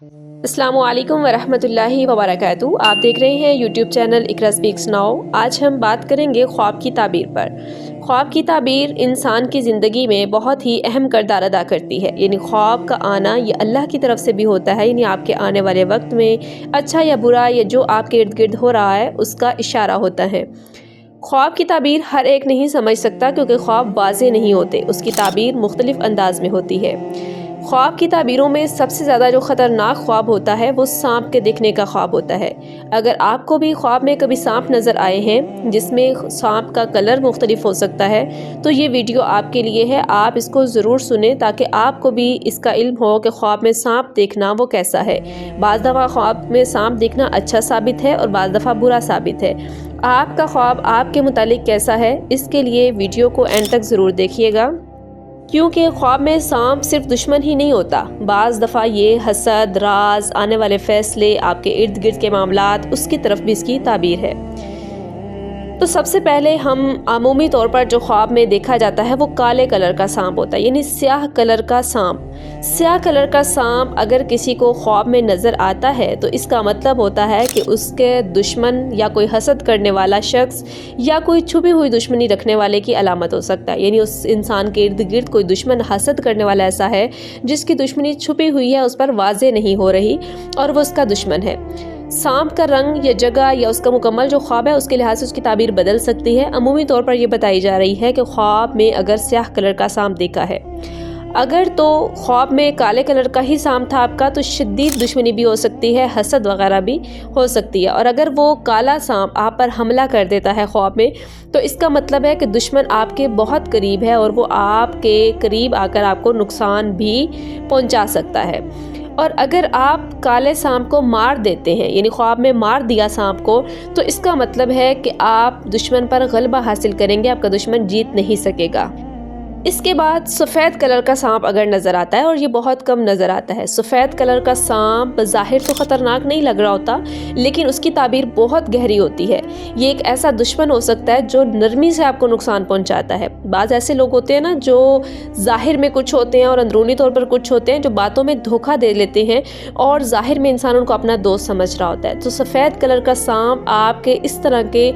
السلام علیکم ورحمۃ اللہ وبرکاتہ۔ آپ دیکھ رہے ہیں یوٹیوب چینل اقرا سپیکس ناؤ۔ آج ہم بات کریں گے خواب کی تعبیر پر۔ خواب کی تعبیر انسان کی زندگی میں بہت ہی اہم کردار ادا کرتی ہے، یعنی خواب کا آنا یہ اللہ کی طرف سے بھی ہوتا ہے، یعنی آپ کے آنے والے وقت میں اچھا یا برا یا جو آپ کے ارد گرد ہو رہا ہے اس کا اشارہ ہوتا ہے۔ خواب کی تعبیر ہر ایک نہیں سمجھ سکتا کیونکہ خواب واضح نہیں ہوتے، اس کی تعبیر مختلف انداز میں ہوتی ہے۔ خواب کی تعبیروں میں سب سے زیادہ جو خطرناک خواب ہوتا ہے وہ سانپ کے دکھنے کا خواب ہوتا ہے۔ اگر آپ کو بھی خواب میں کبھی سانپ نظر آئے ہیں جس میں سانپ کا کلر مختلف ہو سکتا ہے تو یہ ویڈیو آپ کے لیے ہے، آپ اس کو ضرور سنیں تاکہ آپ کو بھی اس کا علم ہو کہ خواب میں سانپ دیکھنا وہ کیسا ہے۔ بعض دفعہ خواب میں سانپ دیکھنا اچھا ثابت ہے اور بعض دفعہ برا ثابت ہے۔ آپ کا خواب آپ کے متعلق کیسا ہے اس کے لیے ویڈیو کو اینڈ تک ضرور دیکھیے گا، کیونکہ خواب میں سانپ صرف دشمن ہی نہیں ہوتا، بعض دفعہ یہ حسد، راز، آنے والے فیصلے، آپ کے ارد گرد کے معاملات، اس کی طرف بھی اس کی تعبیر ہے۔ تو سب سے پہلے ہم عمومی طور پر جو خواب میں دیکھا جاتا ہے وہ کالے کلر کا سانپ ہوتا ہے، یعنی سیاہ کلر کا سانپ۔ سیاہ کلر کا سانپ اگر کسی کو خواب میں نظر آتا ہے تو اس کا مطلب ہوتا ہے کہ اس کے دشمن یا کوئی حسد کرنے والا شخص یا کوئی چھپی ہوئی دشمنی رکھنے والے کی علامت ہو سکتا ہے، یعنی اس انسان کے ارد گرد کوئی دشمن حسد کرنے والا ایسا ہے جس کی دشمنی چھپی ہوئی ہے، اس پر واضح نہیں ہو رہی اور وہ اس کا دشمن ہے۔ سانپ کا رنگ یا جگہ یا اس کا مکمل جو خواب ہے اس کے لحاظ سے اس کی تعبیر بدل سکتی ہے۔ عمومی طور پر یہ بتائی جا رہی ہے کہ خواب میں اگر سیاہ کلر کا سانپ دیکھا ہے، اگر تو خواب میں کالے کلر کا ہی سانپ تھا آپ کا تو شدید دشمنی بھی ہو سکتی ہے، حسد وغیرہ بھی ہو سکتی ہے، اور اگر وہ کالا سانپ آپ پر حملہ کر دیتا ہے خواب میں تو اس کا مطلب ہے کہ دشمن آپ کے بہت قریب ہے اور وہ آپ کے قریب آ کر آپ کو نقصان بھی پہنچا سکتا ہے۔ اور اگر آپ کالے سانپ کو مار دیتے ہیں، یعنی خواب میں مار دیا سانپ کو، تو اس کا مطلب ہے کہ آپ دشمن پر غلبہ حاصل کریں گے، آپ کا دشمن جیت نہیں سکے گا۔ اس کے بعد سفید کلر کا سانپ اگر نظر آتا ہے، اور یہ بہت کم نظر آتا ہے، سفید کلر کا سانپ ظاہر تو خطرناک نہیں لگ رہا ہوتا لیکن اس کی تعبیر بہت گہری ہوتی ہے۔ یہ ایک ایسا دشمن ہو سکتا ہے جو نرمی سے آپ کو نقصان پہنچاتا ہے۔ بعض ایسے لوگ ہوتے ہیں نا جو ظاہر میں کچھ ہوتے ہیں اور اندرونی طور پر کچھ ہوتے ہیں، جو باتوں میں دھوکہ دے لیتے ہیں اور ظاہر میں انسان ان کو اپنا دوست سمجھ رہا ہوتا ہے۔ تو سفید کلر کا سانپ آپ کے اس طرح کے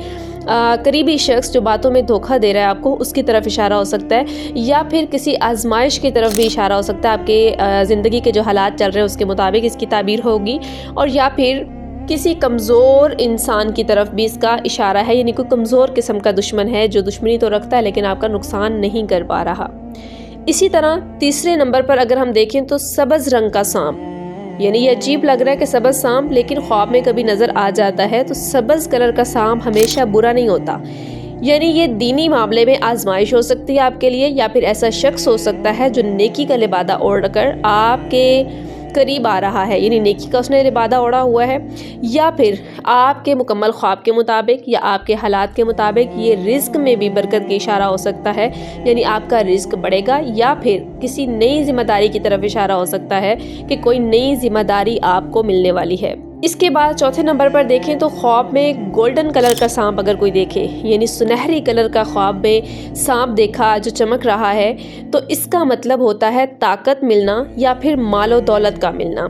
قریبی شخص جو باتوں میں دھوکہ دے رہا ہے آپ کو، اس کی طرف اشارہ ہو سکتا ہے، یا پھر کسی آزمائش کی طرف بھی اشارہ ہو سکتا ہے۔ آپ کے زندگی کے جو حالات چل رہے ہیں اس کے مطابق اس کی تعبیر ہوگی، اور یا پھر کسی کمزور انسان کی طرف بھی اس کا اشارہ ہے، یعنی کوئی کمزور قسم کا دشمن ہے جو دشمنی تو رکھتا ہے لیکن آپ کا نقصان نہیں کر پا رہا۔ اسی طرح تیسرے نمبر پر اگر ہم دیکھیں تو سبز رنگ کا سانپ، یعنی یہ عجیب لگ رہا ہے کہ سبز سانپ لیکن خواب میں کبھی نظر آ جاتا ہے، تو سبز کلر کا سانپ ہمیشہ برا نہیں ہوتا، یعنی یہ دینی معاملے میں آزمائش ہو سکتی ہے آپ کے لیے، یا پھر ایسا شخص ہو سکتا ہے جو نیکی کا لبادہ اوڑھ کر آپ کے قریب آ رہا ہے، یعنی نیکی کا اس نے لبادہ اوڑھا ہوا ہے، یا پھر آپ کے مکمل خواب کے مطابق یا آپ کے حالات کے مطابق یہ رزق میں بھی برکت کی اشارہ ہو سکتا ہے، یعنی آپ کا رزق بڑھے گا، یا پھر کسی نئی ذمہ داری کی طرف اشارہ ہو سکتا ہے کہ کوئی نئی ذمہ داری آپ کو ملنے والی ہے۔ اس کے بعد چوتھے نمبر پر دیکھیں تو خواب میں گولڈن کلر کا سانپ اگر کوئی دیکھے، یعنی سنہری کلر کا خواب میں سانپ دیکھا جو چمک رہا ہے، تو اس کا مطلب ہوتا ہے طاقت ملنا یا پھر مال و دولت کا ملنا،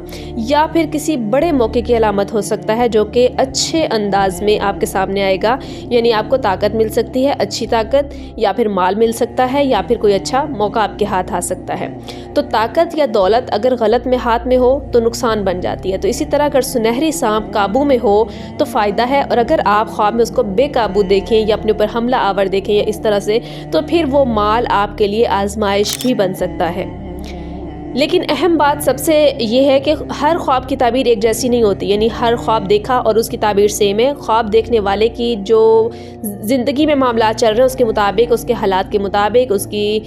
یا پھر کسی بڑے موقع کی علامت ہو سکتا ہے جو کہ اچھے انداز میں آپ کے سامنے آئے گا، یعنی آپ کو طاقت مل سکتی ہے، اچھی طاقت، یا پھر مال مل سکتا ہے، یا پھر کوئی اچھا موقع آپ کے ہاتھ آ سکتا ہے۔ تو طاقت یا دولت اگر غلط میں ہاتھ میں ہو تو نقصان بن جاتی ہے، تو اسی طرح اگر سنہری سانپ قابو میں ہو تو فائدہ ہے، اور اگر آپ خواب میں اس کو بے قابو دیکھیں یا اپنے اوپر حملہ آور دیکھیں یا اس طرح سے، تو پھر وہ مال آپ کے لیے آزمائش بھی بن سکتا ہے۔ لیکن اہم بات سب سے یہ ہے کہ ہر خواب کی تعبیر ایک جیسی نہیں ہوتی، یعنی ہر خواب دیکھا اور اس کی تعبیر سیم ہے۔ خواب دیکھنے والے کی جو زندگی میں معاملات چل رہے ہیں اس کے مطابق، اس کے حالات کے مطابق، اس کی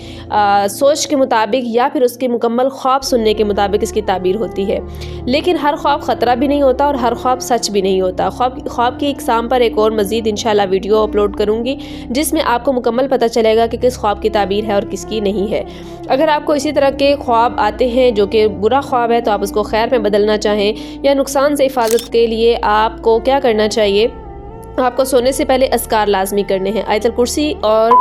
سوچ کے مطابق، یا پھر اس کے مکمل خواب سننے کے مطابق اس کی تعبیر ہوتی ہے۔ لیکن ہر خواب خطرہ بھی نہیں ہوتا اور ہر خواب سچ بھی نہیں ہوتا۔ خواب کی اقسام پر ایک اور مزید انشاءاللہ ویڈیو اپلوڈ کروں گی جس میں آپ کو مکمل پتہ چلے گا کہ کس خواب کی تعبیر ہے اور کس کی نہیں ہے۔ اگر آپ کو اسی طرح کے خواب آتے ہیں جو کہ برا خواب ہے تو آپ اس کو خیر میں بدلنا چاہیں یا نقصان سے حفاظت کے لیے آپ کو کیا کرنا چاہیے، آپ کو سونے سے پہلے اذکار لازمی کرنے ہیں، آیت الکرسی اور